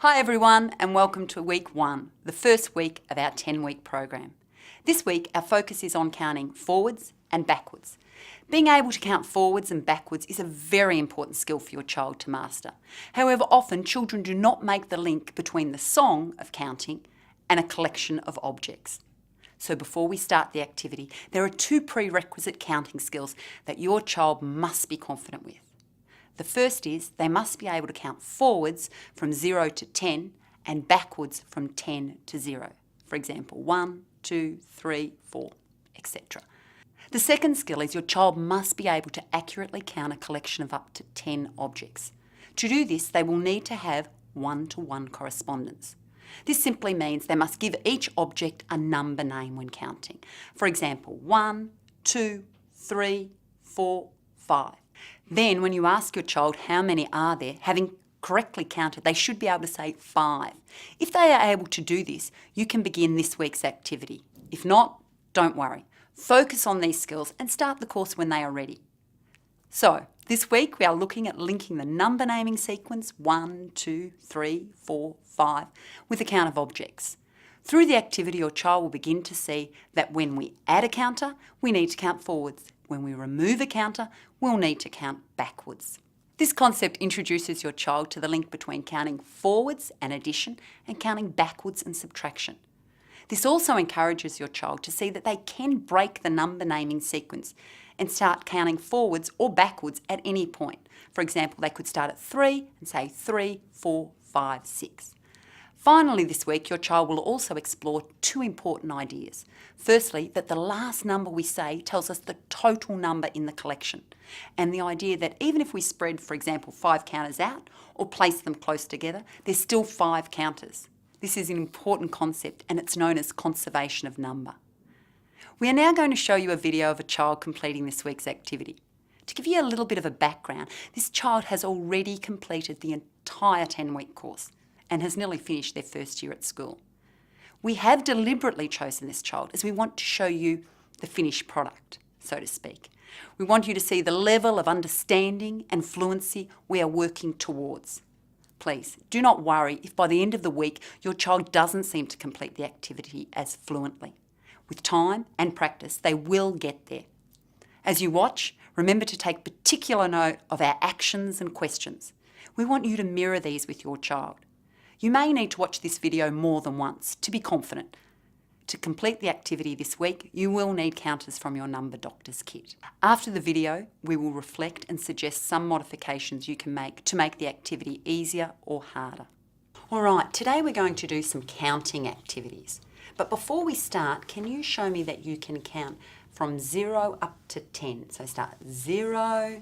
Hi everyone and welcome to week 1, the first week of our 10-week program. This week our focus is on counting forwards and backwards. Being able to count forwards and backwards is a very important skill for your child to master. However, often children do not make the link between the song of counting and a collection of objects. So before we start the activity, there are 2 prerequisite counting skills that your child must be confident with. The first is they must be able to count forwards from 0 to 10 and backwards from 10 to 0. For example, 1, 2, 3, 4, etc. The second skill is your child must be able to accurately count a collection of up to 10 objects. To do this, they will need to have one-to-one correspondence. This simply means they must give each object a number name when counting. For example, 1, 2, 3, 4, 5. Then when you ask your child how many are there, having correctly counted, they should be able to say 5. If they are able to do this, you can begin this week's activity. If not, don't worry. Focus on these skills and start the course when they are ready. So, this week we are looking at linking the number naming sequence 1, 2, 3, 4, 5 with a count of objects. Through the activity, your child will begin to see that when we add a counter, we need to count forwards. When we remove a counter, we'll need to count backwards. This concept introduces your child to the link between counting forwards and addition and counting backwards and subtraction. This also encourages your child to see that they can break the number naming sequence and start counting forwards or backwards at any point. For example, they could start at 3 and say 3, 4, 5, 6. Finally, this week, your child will also explore 2 important ideas. Firstly, that the last number we say tells us the total number in the collection, and the idea that even if we spread, for example, 5 counters out or place them close together, there's still 5 counters. This is an important concept, and it's known as conservation of number. We are now going to show you a video of a child completing this week's activity. To give you a little bit of a background, this child has already completed the entire 10-week course and has nearly finished their first year at school. We have deliberately chosen this child as we want to show you the finished product, so to speak. We want you to see the level of understanding and fluency we are working towards. Please, do not worry if by the end of the week your child doesn't seem to complete the activity as fluently. With time and practice, they will get there. As you watch, remember to take particular note of our actions and questions. We want you to mirror these with your child. You may need to watch this video more than once to be confident. To complete the activity this week, you will need counters from your Number Doctors kit. After the video, we will reflect and suggest some modifications you can make to make the activity easier or harder. Alright, today we're going to do some counting activities. But before we start, can you show me that you can count from 0 up to 10? So start 0.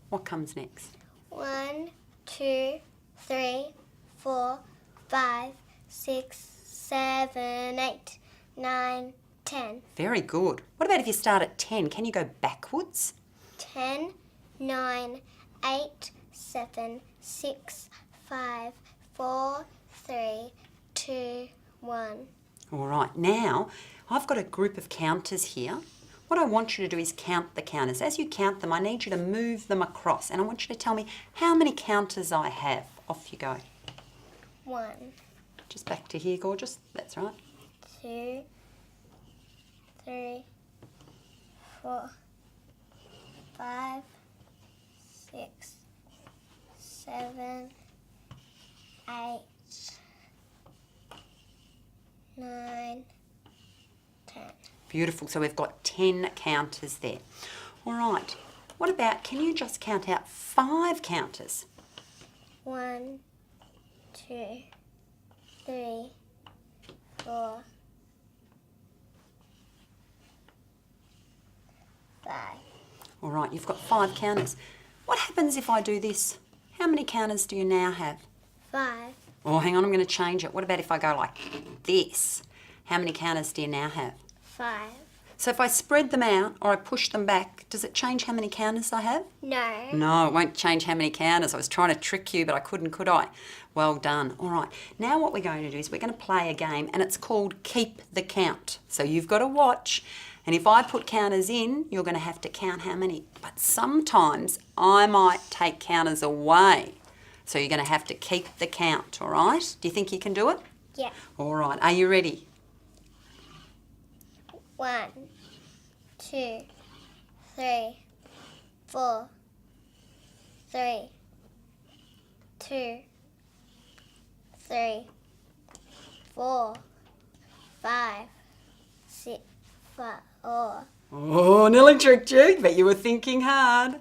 What comes next? 1, 2, 3, 4, 5, 6, 7, 8, 9, 10. Very good. What about if you start at 10? Can you go backwards? 10, 9, 8, 7, 6, 5, 4, 3, 2, 1. All right, now I've got a group of counters here. What I want you to do is count the counters. As you count them, I need you to move them across, and I want you to tell me how many counters I have. Off you go. 1, Just back to here, gorgeous. That's right. 2, 3, 4, 5, 6, 7, 8, 9, 10. Beautiful. So we've got 10 counters there. All right. What about, can you just count out 5 counters? 1, 2, 3, 4, 5. All right, you've got 5 counters. What happens if I do this? How many counters do you now have? 5. Oh, hang on, I'm going to change it. What about if I go like this? How many counters do you now have? 5. So if I spread them out or I push them back, does it change how many counters I have? No. No, it won't change how many counters. I was trying to trick you, but I couldn't, could I? Well done. All right, now what we're going to do is we're going to play a game, and it's called Keep the Count. So you've got to watch, and if I put counters in, you're going to have to count how many. But sometimes I might take counters away. So you're going to have to keep the count, all right? Do you think you can do it? Yeah. All right. Are you ready? 1, 2, 3, 4, 3, 2, 3, 4, 5, 6, 4. Oh, nearly tricked you, but you were thinking hard.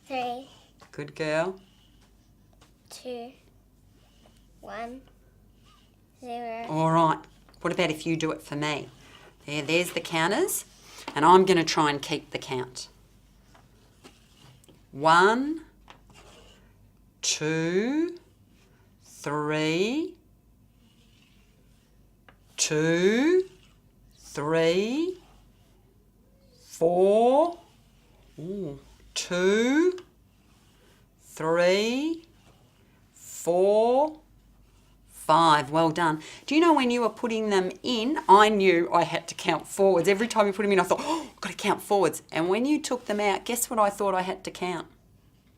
3, Good girl. 2, 1, 0. All right. What about if you do it for me? There's the counters, and I'm going to try and keep the count. 1, 2, 3, 2, 3, 4, 2, 3, 4, 5. Well done. Do you know when you were putting them in, I knew I had to count forwards. Every time you put them in, I thought, oh, I've got to count forwards. And when you took them out, guess what I thought I had to count?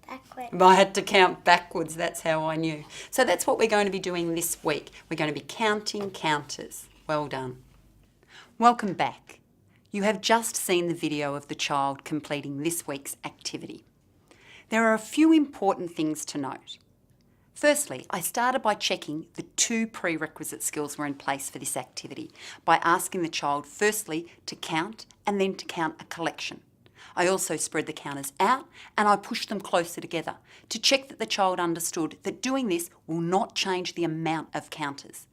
Backwards. I had to count backwards. That's how I knew. So that's what we're going to be doing this week. We're going to be counting counters. Well done. Welcome back. You have just seen the video of the child completing this week's activity. There are a few important things to note. Firstly, I started by checking the 2 prerequisite skills were in place for this activity by asking the child firstly to count and then to count a collection. I also spread the counters out and I pushed them closer together to check that the child understood that doing this will not change the amount of counters.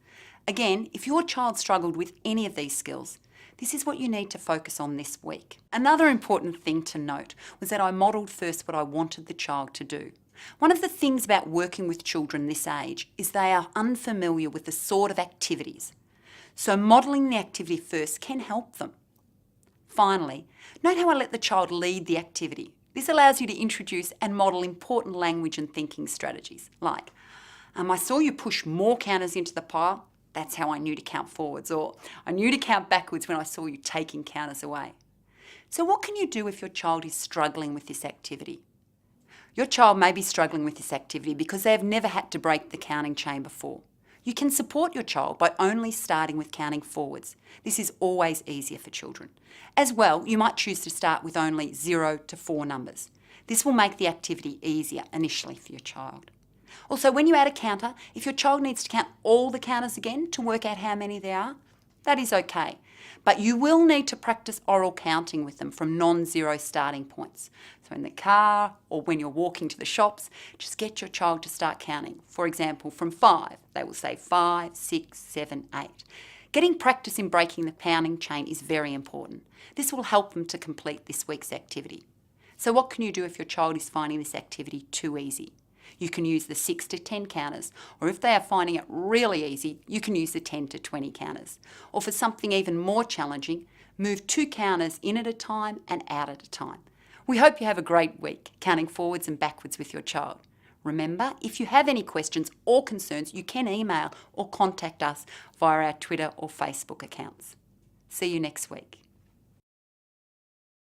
Again, if your child struggled with any of these skills, this is what you need to focus on this week. Another important thing to note was that I modelled first what I wanted the child to do. One of the things about working with children this age is they are unfamiliar with the sort of activities. So modelling the activity first can help them. Finally, note how I let the child lead the activity. This allows you to introduce and model important language and thinking strategies, like, I saw you push more counters into the pile. That's how I knew to count forwards, or I knew to count backwards when I saw you taking counters away. So what can you do if your child is struggling with this activity? Your child may be struggling with this activity because they have never had to break the counting chain before. You can support your child by only starting with counting forwards. This is always easier for children. As well, you might choose to start with only 0 to 4 numbers. This will make the activity easier initially for your child. Also, when you add a counter, if your child needs to count all the counters again to work out how many there are, that is okay. But you will need to practice oral counting with them from non-zero starting points. So in the car or when you're walking to the shops, just get your child to start counting. For example, from 5, they will say 5, 6, 7, 8. Getting practice in breaking the counting chain is very important. This will help them to complete this week's activity. So what can you do if your child is finding this activity too easy? You can use the 6 to 10 counters, or if they are finding it really easy, you can use the 10 to 20 counters. Or for something even more challenging, move 2 counters in at a time and out at a time. We hope you have a great week counting forwards and backwards with your child. Remember, if you have any questions or concerns, you can email or contact us via our Twitter or Facebook accounts. See you next week.